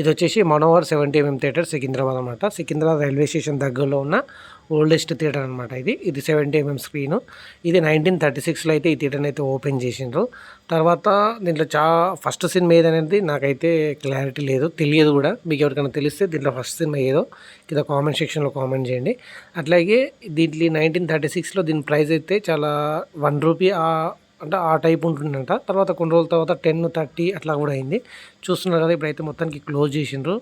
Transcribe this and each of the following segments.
ఇది వచ్చేసి Manohar 70mm theatre Secunderabad అనమాట. సికింద్రాబాద్ రైల్వే స్టేషన్ దగ్గరలో ఉన్న ఓల్డెస్ట్ థియేటర్ అనమాట. ఇది 70mm స్క్రీను. ఇది 1936లో అయితే ఈ థియేటర్ని అయితే ఓపెన్ చేసిండ్రు. తర్వాత దీంట్లో ఫస్ట్ సినిమా ఏదనేది నాకైతే క్లారిటీ లేదు, తెలియదు కూడా. మీకు ఎవరికైనా తెలిస్తే దీంట్లో ఫస్ట్ సినిమా ఏదో కింద కామెంట్ సెక్షన్లో కామెంట్ చేయండి. అట్లాగే దీంట్లో 1936లో దీని ప్రైస్ అయితే చాలా ₹1 అంటే ఆ టైప్ ఉంటుందంట. తర్వాత కొన్ని రోజుల తర్వాత 10, 30 అట్లా కూడా అయింది. చూస్తున్నారు కదా, ఇప్పుడైతే మొత్తానికి క్లోజ్ చేసిండ్రు.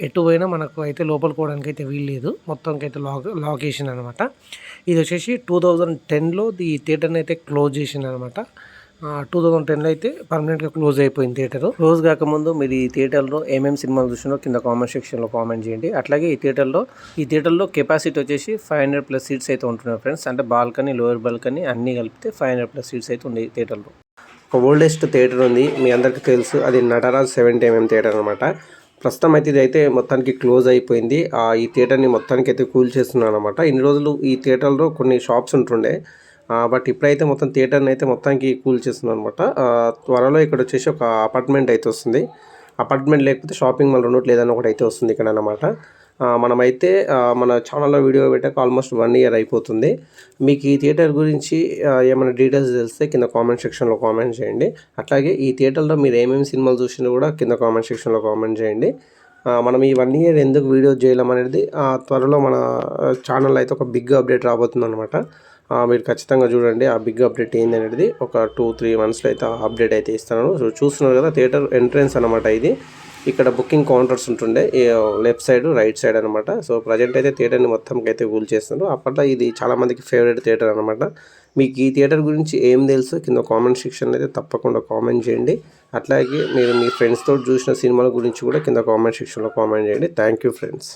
ఎటు పోయినా మనకు అయితే లోపలికి పోవడానికి అయితే వీల్లేదు. మొత్తానికి అయితే లాకేషన్ అనమాట. ఇది వచ్చేసి 2010లో ఈ థియేటర్ని అయితే క్లోజ్ చేసింది అనమాట. 2010లో అయితే పర్మనెంట్గా క్లోజ్ అయిపోయింది థియేటర్. క్లోజ్ కాకముందు మీరు ఈ థియేటర్లో ఏమేమి సినిమాలు చూసినో కింద కామెంట్ సెక్షన్లో కామెంట్ చేయండి. అట్లాగే ఈ థియేటర్లో కెపాసిటీ వచ్చేసి 500+ సీట్స్ అయితే ఉంటున్నాయి ఫ్రెండ్స్. అంటే బాల్కనీ, లోయర్ బాల్కనీ అన్నీ కలిపితే 500+ సీట్స్ అయితే ఉంది థియేటర్లో. ఒక ఓల్డెస్ట్ థియేటర్ ఉంది, మీ అందరికీ తెలుసు. అది నటరాజ్ 70mm థియేటర్ అనమాట. ప్రస్తుతం అయితే ఇది అయితే మొత్తానికి క్లోజ్ అయిపోయింది. ఈ థియేటర్ని మొత్తానికి అయితే కూల్ చేస్తున్నాను అనమాట. ఇన్ని రోజులు ఈ థియేటర్లో కొన్ని షాప్స్ ఉంటుండే, బట్ ఇప్పుడైతే మొత్తం థియేటర్ని అయితే మొత్తానికి కూల్ చేస్తున్నాను అనమాట. త్వరలో ఇక్కడ వచ్చేసి ఒక అపార్ట్మెంట్ అయితే వస్తుంది. అపార్ట్మెంట్ లేకపోతే షాపింగ్ మాల్ రెండోటి లేదని ఒకటి అయితే వస్తుంది ఇక్కడ అనమాట. మనమైతే మన ఛానల్లో వీడియో పెట్టాక ఆల్మోస్ట్ 1 ఇయర్ అయిపోతుంది. మీకు ఈ థియేటర్ గురించి ఏమైనా డీటెయిల్స్ తెలిస్తే కింద కామెంట్ సెక్షన్లో కామెంట్ చేయండి. అట్లాగే ఈ థియేటర్లో మీరు ఏమేమి సినిమాలు చూసినా కూడా కింద కామెంట్ సెక్షన్లో కామెంట్ చేయండి. మనం ఈ 1 ఇయర్ ఎందుకు వీడియో చేయలేం అనేది త్వరలో మన ఛానల్లో అయితే ఒక బిగ్ అప్డేట్ రాబోతుంది అనమాట. మీరు ఖచ్చితంగా చూడండి ఆ బిగ్ అప్డేట్ ఏంది అనేది. ఒక 2-3 మంత్స్లో అయితే అప్డేట్ అయితే ఇస్తాను. చూస్తున్నారు కదా, థియేటర్ ఎంట్రన్స్ అనమాట. ఇది ఇక్కడ బుకింగ్ కౌంటర్స్ ఉంటుండే లెఫ్ట్ సైడ్, రైట్ సైడ్ అనమాట. సో ప్రజెంట్ అయితే థియేటర్ని మొత్తంకి అయితే కూల్ చేస్తున్నారు. అప్పట్లో ఇది చాలామందికి ఫేవరెట్ థియేటర్ అనమాట. మీకు ఈ థియేటర్ గురించి ఏం తెలుసు కింద కామెంట్ సెక్షన్లో అయితే తప్పకుండా కామెంట్ చేయండి. అట్లాగే మీరు మీ ఫ్రెండ్స్తో చూసిన సినిమాల గురించి కూడా కింద కామెంట్ సెక్షన్లో కామెంట్ చేయండి. Thank you friends.